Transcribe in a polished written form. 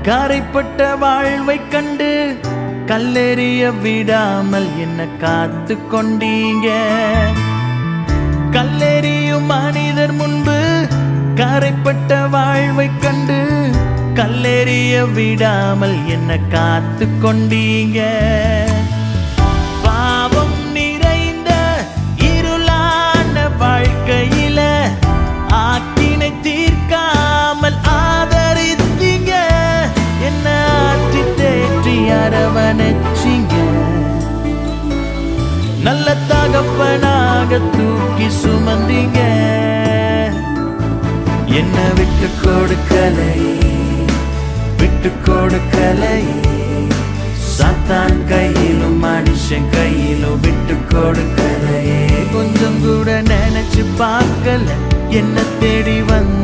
கரைப்பட்ட வாழ்வை கண்டு கல்லெறிய விடாமல் என்ன காத்து கொண்டீங்க. கல்லெறியும் மனிதர் முன்பு கரைப்பட்ட வாழ்வை கண்டு கல்லெறிய விடாமல் என்ன காத்து கொண்டீங்க. பாவம் நிறைந்த இருளான வாழ்க்கையில ஆக்கினை தீர்க்காமல் ஆதரித்தீங்க. என்ன ஆற்றி தேற்றி அரவணைச்சீங்க. நல்ல தகப்பனாக தூக்கி சுமந்தீங்க. என்ன விட்டு கொடுக்கலை சாத்தான் கையிலும் மனுஷன் கையிலும் விட்டு கொடுக்கலையே. கொஞ்சம் கூட நினைச்சு பார்க்கல என்ன தேடி வந்த